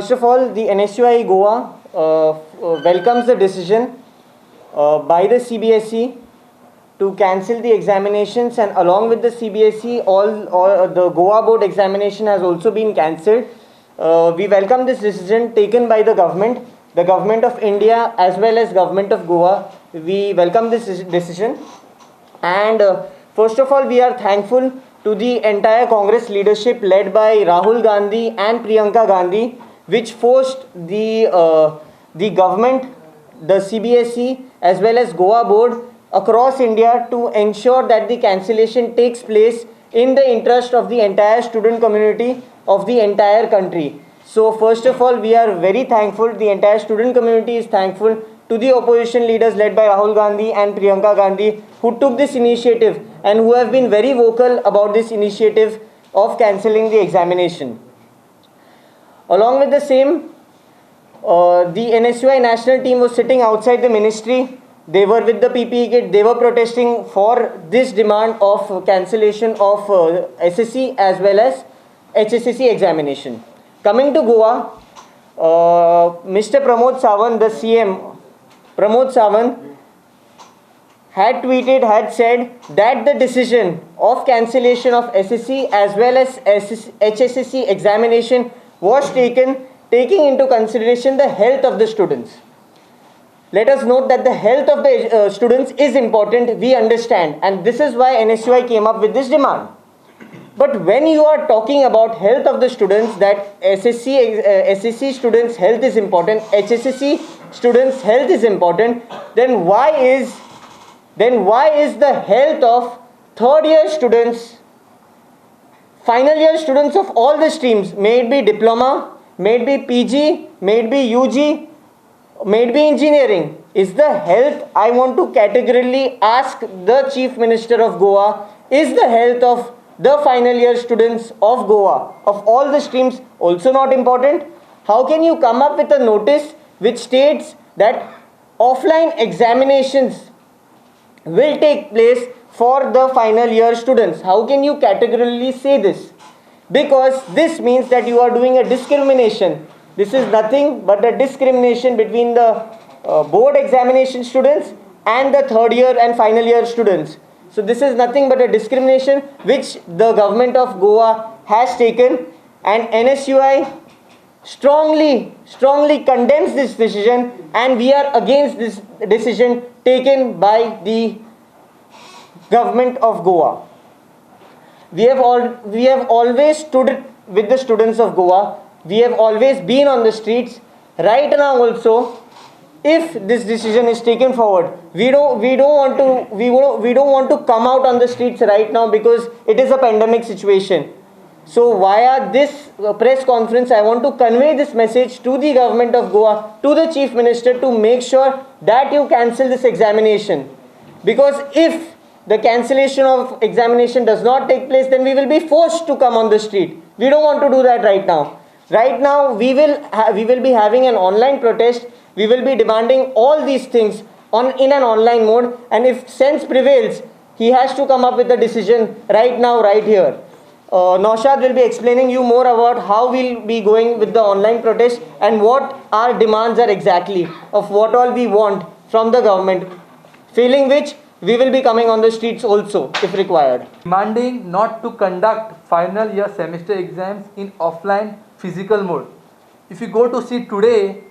first of all, the NSUI Goa welcomes the decision by the CBSE to cancel the examinations, and along with the CBSE, all the Goa board examination has also been cancelled. We welcome this decision taken by the government of India as well as government of Goa. We welcome this decision, and first of all, we are thankful to the entire Congress leadership led by Rahul Gandhi and Priyanka Gandhi, which forced the government, the CBSE as well as Goa board across India to ensure that the cancellation takes place in the interest of the entire student community of the entire country. So first of all, we are very thankful, the entire student community is thankful to the opposition leaders led by Rahul Gandhi and Priyanka Gandhi, who took this initiative and who have been very vocal about this initiative of cancelling the examination. Along with the same, the NSUI national team was sitting outside the ministry. They were with the PPE kit. They were protesting for this demand of cancellation of SSC as well as HSSC examination. Coming to Goa, Mr. Pramod Sawant, the CM, Pramod Sawant had tweeted, had said that the decision of cancellation of SSC as well as HSSC examination was taking into consideration the health of the students. Let us note that the health of the students is important, we understand, and this is why NSUI came up with this demand. But when you are talking about health of the students, that SSC students' health is important, HSSC students' health is important, then why is the health of third year students, final year students of all the streams, may it be diploma, may it be PG, may it be UG, may it be engineering, is the health, I want to categorically ask the Chief Minister of Goa, is the health of the final year students of Goa, of all the streams, also not important? How can you come up with a notice which states that offline examinations will take place for the final year students? How can you categorically say this? Because this means that you are doing a discrimination. This is nothing but a discrimination between the board examination students and the third year and final year students. So this is nothing but a discrimination which the government of Goa has taken, and NSUI strongly condemns this decision, and we are against this decision taken by the government of Goa. We have always stood with the students of Goa. We have always been on the streets. Right now also, if this decision is taken forward, we don't want to come out on the streets right now because it is a pandemic situation. So via this press conference, I want to convey this message to the government of Goa, to the Chief Minister, to make sure that you cancel this examination. Because if the cancellation of examination does not take place, then we will be forced to come on the street. We don't want to do that right now. Right now, we will be having an online protest. We will be demanding all these things in an online mode, and if sense prevails, he has to come up with a decision right now, right here. Naushad will be explaining you more about how we'll be going with the online protest and what our demands are exactly, of what all we want from the government. Failing which, we will be coming on the streets also if required. Demanding not to conduct final year semester exams in offline physical mode. If you go to see today,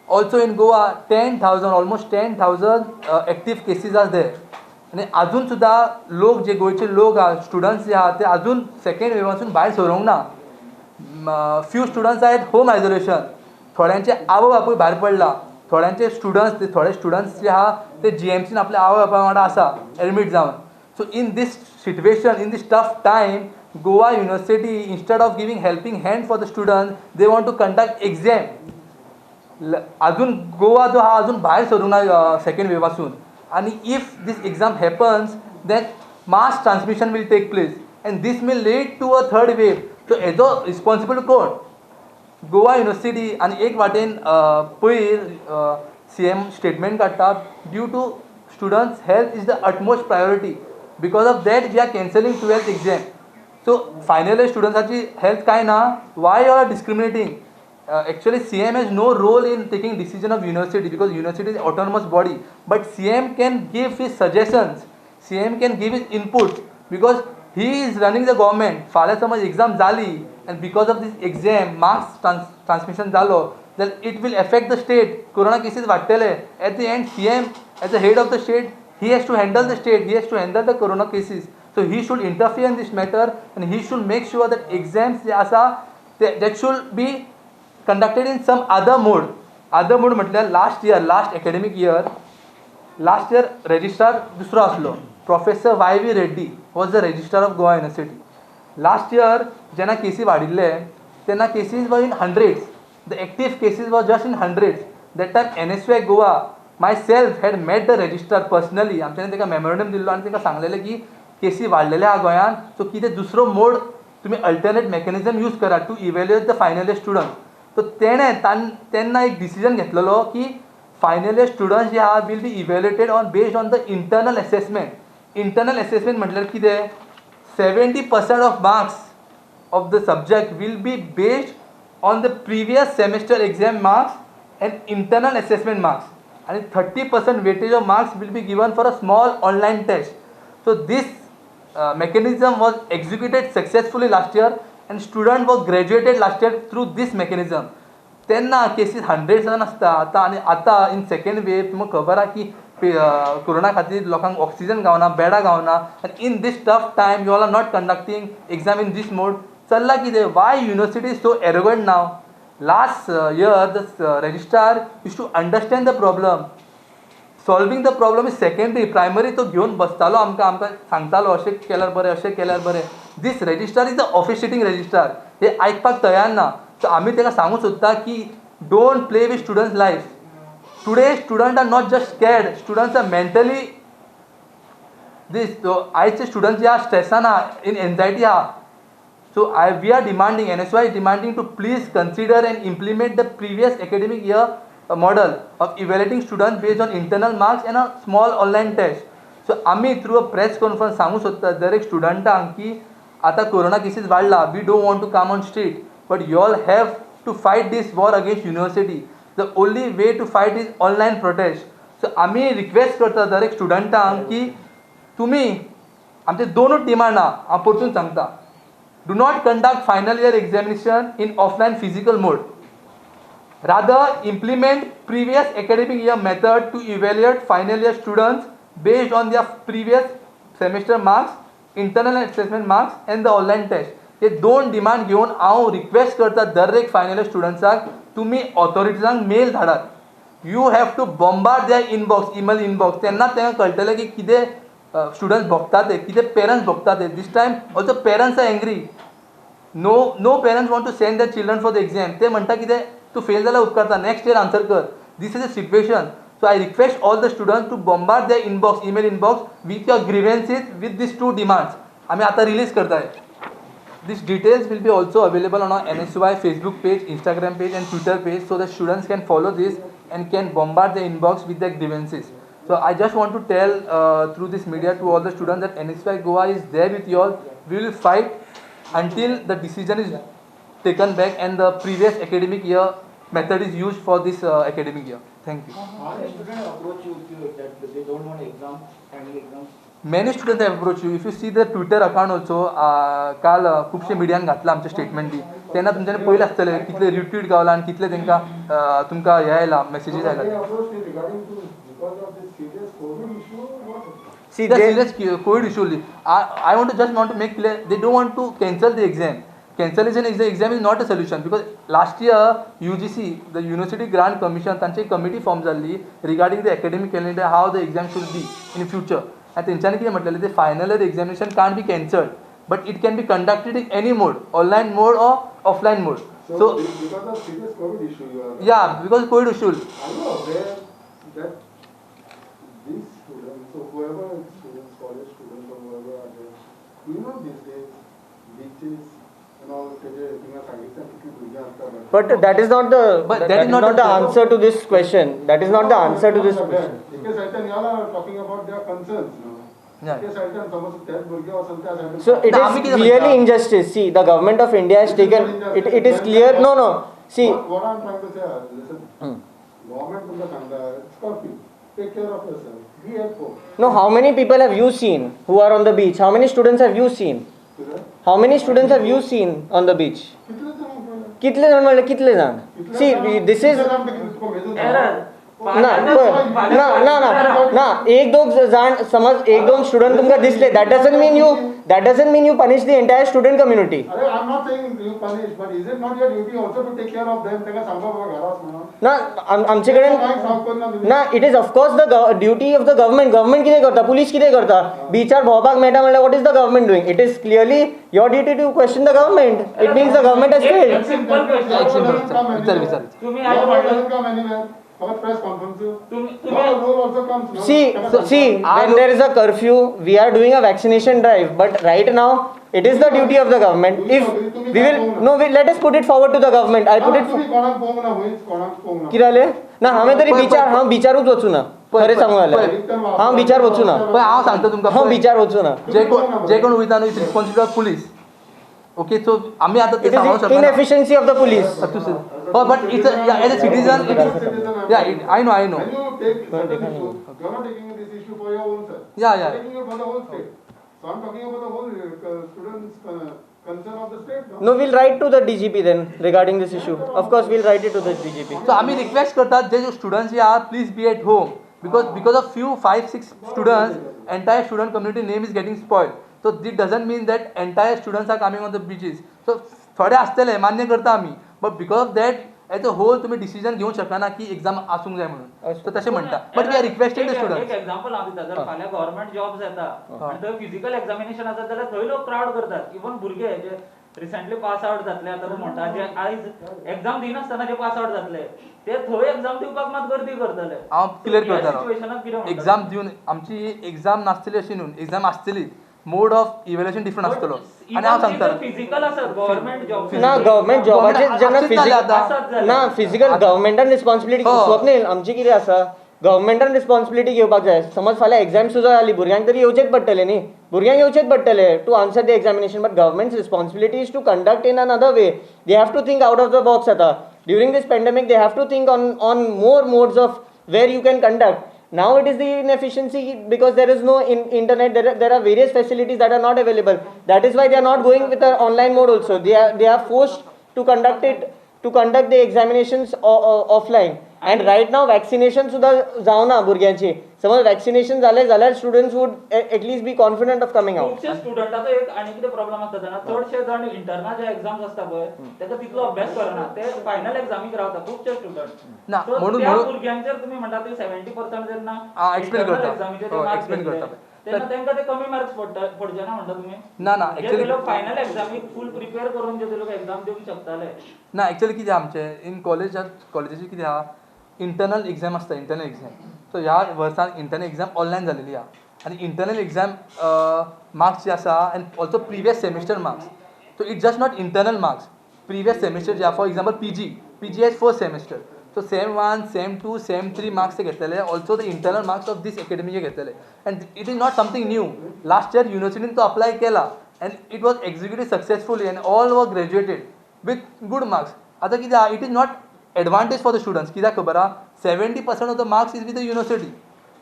also in Goa, almost 10,000 active cases are there. आणि अजून सुद्धा लोक जे गोयचे लोक आहात, students जे आहात ते अजून second वेवासून भायर सरूंक ना. फ्यू स्टुडंट्स आहेत होम आयसोलेशन, थोड्यांचे आवय बापूय भायर पडला, थोड्यांचे थोडे स्टुडंट्स जे आहा ते GMCन आपल्या आवय बापाय वांगडा आसा एडमीट जावन. So in these situation, in these tough time, Goa University, instead of giving helping hand for the students, they want to conduct exam. अजून गोवा जो हा अजून भायर सरूंक ना सेकंड वेवासून. आणि if this exam happens, then mass transmission will take place and this may lead to a third wave. So हेजो responsible कोण? गोवा युनिव्हर्सिटी. आणि एक वाटेन पयर CM स्टेटमेंट काडटा, due to students health is the utmost priority. Because of that we are cancelling 12th exam. So final स्टुडंट्साची health काय ना, why you are discriminating? actually CM has no role in taking decision of university because university is autonomous body, but CM can give his suggestions, CM can give his inputs because he is running the government. फाल्यां समज exam जाली and because of this exam marks transmission जालो, then it will affect the state. Corona cases वाढतले. At the end CM as the head of the state, he has to handle the state, he has to handle the corona cases, so he should interfere in this matter and he should make sure that exams जे आसा that should be conducted in some other mode. Other mode म्हटल्यार last academic year registrar दुसरो आसलो. Professor Y.V. Reddy was the registrar of Goa University. Last year जेन्ना cases वाडिल्ले तेन्ना cases were in hundreds. The active cases were just in hundreds. That time NSY Goa myself had met the registrar personally. आमच्यानी तेका memorandum दिल्लो आनी तेका सांगलेलें की cases वाडलेले आहा गोंयान, सो कितें दुसरो मोड तुम्ही अल्टरनेट मेकॅनिझम यूज करा to evaluate the final year student. So तेन्ना एक डिसिजन घेतलेलो की फायनल इयर स्टुडंट्स जे आहा will be evaluated based on the internal assessment. Internal assessment म्हटल्यार कितें 70% of marks of the subject will be based on the previous semester exam marks and internal assessment marks आणि 30% weightage of marks will be given for a small online test. So this mechanism was executed successfully last year and student was graduated last year through this mechanism. तेन्ना cases hundreds आसता आतां in second wave तुमकां खबर आहा की corona खातीर लोकांक oxygen गावना, बेडां गावना, आनी in these tough time you all are not conducting exam in these mode. चल्ला कितें? Why university is so arrogant नाव? Last year the registrar used to understand the problem. Solving the problem is secondary. Primary तो घेवन बसतालो आमकां सांगतालो अशें केल्यार बरें, अशें केल्यार बरें. These registrar is the officiating registrar. हे आयकपाक तयार ना. सो आमी ताका सांगूं सोदता की don't play with students life. Today student are not just scared, students are mentally आयचे स्टुडंट्स जे आहा स्ट्रेसान आहा, इन एन्झायटी आहा. So we are demanding, NSY is demanding to please consider and implement the previous academic year model of evaluating students based on internal marks and a small online test. So आम्ही through a press conference सांगू सोदता दर एक स्टुडंटांक की आतां corona cases वाडला, we don't want to come on street, but you all have to fight these war against university. The only way to fight is online protest. So आम्ही request करता दर एक स्टुडंटांक की तुमी आमचे दोनूच डिमांड आहा, हांव परतून सांगता. Do not conduct final year examination in offline physical mode. Rather, implement previous academic year method to evaluate final year students based on their previous semester marks, internal assessment marks and the online test. हे दोन demand घेऊन हांव request करता दर एक final year स्टुडंट्साक तुमी ऑथॉरिटीजांक mail धाडात. You have to bombard their inbox, email inbox. तेन्ना तांकां कळटलें की कितें स्टुडंट्स भोगता ते, कितें पेरंट्स भोगता ते. This time also parents are angry. No parents want to send their children for the exam. ते म्हणटा कितें तू फेल जाल्यार उपकारता, नेक्स्ट इयर आन्सर कर. This is a situation. So I request all the students to bombard their inbox, email inbox with your grievances with these two demands. आमी आतां release करताय. These details will be also available on our NSY Facebook page, Instagram page and Twitter page, so that students can follow this and can bombard the inbox with their grievances. So I just want to tell through this media to all the students that NSY Goa is there with you all. We will fight until the decision is taken back and the previous academic year method is used for this academic year. Thank you. How many students approach you that they don't want exams, final exams? Many students have approached you. If you see the Twitter account also, काल खुबशे मिडियान घातला आमचे statement दी. तेन्ना तुमच्यानी पयलें आसतलें कितले retweet गावला आनी कितले तांकां तुमकां हे आयला, मेसेजीस आयला. See, the they, serious COVID issue. I want to make clear, they don't want to cancel the exam. Cancellation of the exam is not a solution because last year UGC, the University Grant Commission, तांची committee form जाल्ली regarding the academic calendar, how the exam should be in future. आणि तेंच्यांनी कितें म्हटलेलें, the final year examination can't be cancelled, but it can be conducted in any mode, online mode or offline mode. So because of serious COVID issue, you are. Yeah, because COVID issue. Are you aware that these students, so whoever is students, college students or whoever are there, do you know these days beaches and all but that is not the that is not the answer to this question. That is not the answer to this question. Because you all are talking about their concerns now. So it is clearly injustice. See, the government of India has taken it. It is clear. No, See. What I'm trying to say is, listen, government from the country, it's curfew. Take care of yourself. Be at home. No, how many people have you seen who are on the beach? How many students have you seen? Correct? How many students have you seen on the beach? कितने जण आपल्याला? कितले जण म्हणले कितले जण? See, this is ना ना एक दोन जण समज एक दोन स्टुडंट तुमका दिसले, that doesn't mean you punish the entire student community. अरे I'm not saying you punish, but is it not your duty also to take care of them? त्यांना सांगा बाबा घरात म्हणून. ना आमच्याकडे काय सांगतो ना तुम्ही? ना it is of course the duty of the government. Government किती करता, police किती करता, बीचार भोवपाक मेळटा म्हणल्यार what is the government doing? It is clearly your duty to question the government. It means the government has failed. Simple question विचार तुम्ही आज म्हणलं come anywhere. Our press conference. तुम्ही Rule also comes. no? See, when there is a curfew, we are doing a vaccination drive. But right now, it is the duty of the government. If we will, no, let us put it forward to the government. I put it. तुम्ही कोणाक पोंग ना होईच कोणाक पोंग ना. किती जाले? ना हांवें तरी बिचारूच वचूं ना. खरें सांगू जाल्यार हांव बिचार वचूं ना. पण हांव सांगता तुमकां हांव बिचार वचूं ना. जे कोण वयता न्हू it's responsibility of police. Okay, so आम्ही आता ते It सांगू is शकता inefficiency of the police. but it's as a citizen it is, I know When you take certain issue, you're not taking this issue for your own self. Yeah. You're taking it for the whole state. So I'm talking about the whole students' concern of the state. No, we'll write to the DGP then regarding this issue. Of course, we'll write it to the DGP. so आम्ही request करतात जे students जे are please be at home because of few 5-6 students entire student community name is getting spoiled. So this doesn't mean that entire students are coming on the beaches. So थोडे असतले मान्य करता आम्ही, but because of that as a whole तुम्ही decision घेऊ शकता ना की exam आसूंक जाय म्हणून, तर तशे म्हणटा. But we are requesting the एक स्टुडंट्स. एक्झाम्पल हांव दिता, जर फाल्यां गव्हर्नमेंट जॉब्स येता आनी थंय फिजिकल एक्झामिनेशन आसा जाल्यार थंय लोक क्राउड करतात. इवन भुरगे जे रिसेंटली पास आउट जातले, आतां म्हणटा जे आयज एक्झाम दिनासतना जे पास आउट जातले ते थंय एक्झाम दिवपाक मात गर्दी करतले. हांव क्लियर करतालो, सिच्युएशनाक कितें म्हणटा एक्झाम दिवन आमची एक्झाम नासतली अशी न्हू, एक्झाम आसतली, मोड ऑफ इव्हॅल्युएशन डिफरंट आसतलो. आणि हांव सांगतालो फिजिकल आसत गव्हर्नमेंट जॉब ना गव्हर्नमेंट जॉबाचे जेन्ना फिजिकल ना फिजिकल गव्हर्नमेंटान रिस्पॉन्सिबिलिटी स्वप्नील आमची कितें आसा, गव्हर्नमेंटान रिस्पॉन्सिबिलिटी घेवपाक जाय. समज फाल्यां एक्झाम सुद्दां जाली, भुरग्यांक तरी येवचेच पडटले न्ही, भुरग्यांक येवचेच पडटले to answer the examination. But government's responsibility is to conduct in another way. They have to think out of the box. आता during this pandemic they have to think on more modes of where you can conduct. Now it is the inefficiency because there is no internet. There are various facilities that are not available. That is why they are not going with the online mode also. They are forced to conduct the examinations offline. And right now vaccination सुद्धा जावना भुरग्यांची. समज vaccination जाले जाल्यार students would at least be confident of coming out. खुबशे स्टुडंटाचो एक आनी कितें प्रॉब्लेम आसता जाणा, चडशे जण इंटरनल जे एक्झाम्स आसता पळय तेका तितलो अभ्यास करना, ते फायनल एक्झामीक रावता खुबशे स्टुडंट. ना म्हणून भुरग्यांचेर तुमी म्हणटा ते 70% जेन्ना एक्सप्लेन करता, एक्झामीचे एक्सप्लेन करता तेन्ना तांकां ते कमी मार्क्स पडचे ना म्हणटा तुमी. ना जे लोक फायनल एक्झामीक फुल प्रिपेअर करून जे लोक एक्झाम दिवंक शकताले. ना एक्चुअली कितें आमचे इन कॉलेजीचे कितें आहा, इंटरनल एक्झाम आसता, इंटरनल एक्झाम. सो ह्या वर्सान इंटरनल एक्झाम ऑनलायन जालेली आहा आनी इंटरनल एक्झाम मार्क्स जे आसा and also previous semester marks. So it's just not internal marks, previous semester जे आहा, for example PG as first semester. So sem 1, sem 2, sem 3 marks ते घेतलेले, also the internal marks of these अकॅडमीचे घेतलेले. And it is not something new. Last year युनिव्हर्सिटीन तो apply केला and it was executed successfully and all were graduated with good marks. आतां कितें आहा, it is not advantage for the students. कित्याक खबर आहा, 70% of the marks is with the university,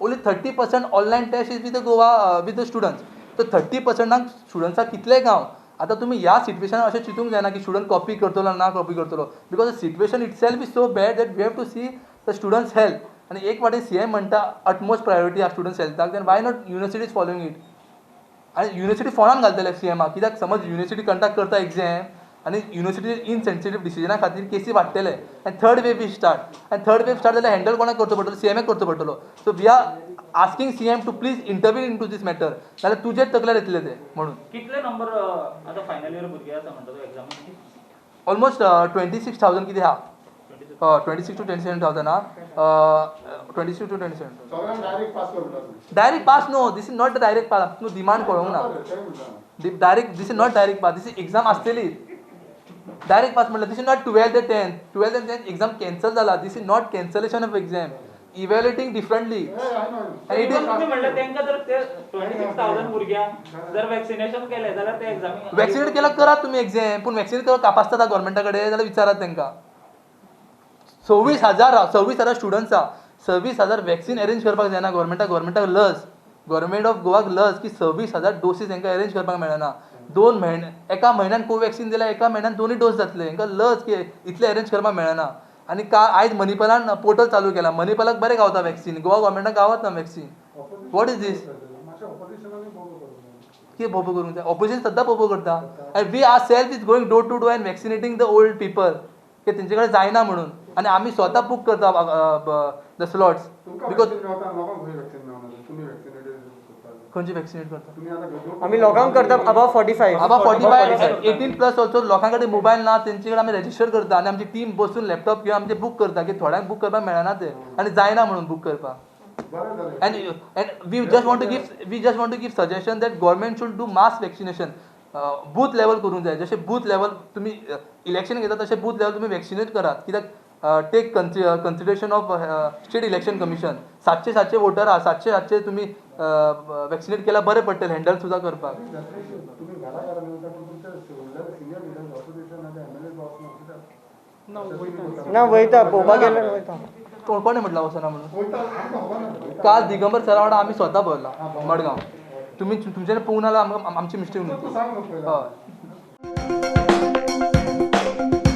only 30% online test is with the Goa with the students. So 30%क स्टुडंट्साक कितले गांव. आतां तुमी ह्या सिच्युएशनान अशें चिंतूंक जायना की स्टुडंट कॉपी करतलो ना कॉपी करतलो, because the situation itself is so bad that we have to see the students health. आनी एक फावटी सीएम म्हणटा अटमोस्ट प्रायोरिटी आहा स्टुडंट्स हेल्थाक, then why not university is following it. आनी युनिव्हर्सिटी फोंडान घालतले सीएमाक, कित्याक समज युनिव्हर्सिटी कंडक्ट करता एक्झाम आनी युनिव्हर्सिटी इनसेन्सिटीव डिसिजना खातीर केसी वाडटले आनी थर्ड वेव स्टार्ट जाल्यार हँडल कोणाक करचो पडटलो, सीएमाक करचो पडटलो. So we are asking CM to please intervene into this matter, नाल्यार तुजेच तकल्यार येतले ते म्हणून. कितले नंबर आतां फायनल इयर भुरगे आसा म्हणटा तो एक्झामीक? ऑलमोस्ट 26,000 कितें आहा, 26 to 27,000 आहा, 26 to 27. सगळ्यांक डायरेक्ट पास करता. Direct pass no, this is not the direct pass. तूं डिमांड पळोवंक ना. Direct this is not direct pass, this is exam आसतली. डायरेक्ट पास म्हटल्यार this is not 12th and 10th exam cancel जाला. This is not cancellation of exam, evaluating differently. तुम्ही म्हणलं त्यांका जर ते 26,000 भुरग्यांक जर वॅक्सिनेशन केले जाल्यार ते एक्झामी वॅक्सिनेट केला करा तुम्ही एक्झाम, पूण वॅक्सिनेट केला कापासता गव्हर्मेंटा कडेन जाल्यार विचारात तांकां. 26,000 स्टुडंट्स आहा 26,000 वॅक्सीन अरेंज करपाक जायना गव्हर्मेंटाक लस गव्हर्मेंट ऑफ गोवाक लस की 26,000 डोसीस हांकां अरेंज करपाक मेळना 2 म्हयने एका म्हयन्यान कोवॅक्सीन दिल्यार एका म्हयन्यान 2 डोस जातले हांकां लस इतले अरेंज करपाक मेळना आनी आयज मणिपालान पोर्टल चालू केला मणिपालाक बरें गावता वॅक्सीन गोवा गव्हर्मेंटाक गावत ना वॅक्सीन वॉट इज दीस कितें बोबो करूंक जाय ऑपोजिशन सद्दां बोबो करता आनी we are self is going door to door and vaccinating the old people की तेंचे कडेन जायना म्हणून आनी आमी स्वता बूक करता द स्लॉट्स बिकॉज खंयची वॅक्सिनेट करता आमी लोकांक करता अबाव 45 अबाव 45 18+ ऑल्सो लोकां कडेन मोबायल ना तेंचे कडेन आमी रजिस्टर करता आनी आमची टीम बसून लॅपटॉप किंवा आमचे बूक करता की थोड्यांक बूक करपाक मेळना ते आनी जायना म्हणून बूक करपाक and we just want to give suggestion that government should do mass vaccination booth level करूंक जाय जशें बूथ लेवल तुमी इलेक्शन घेता तशें बूथ लेवल तुमी वॅक्सिनेट करात कित्याक take consideration of state election commission 700 voter आहा 700 तुमी वॅक्सिनेट केल्यार बरें पडटलें हँडल सुद्दां करपाक ना वयता पळोवपाक गेल्यार वयता कोणी म्हटलं वचना म्हणून काल दिगंबर सरा वांगडा आमी स्वता भरला मडगांव तुमच्यानी पळोवंक नाल्यार आमची मिस्टेक न्हू हय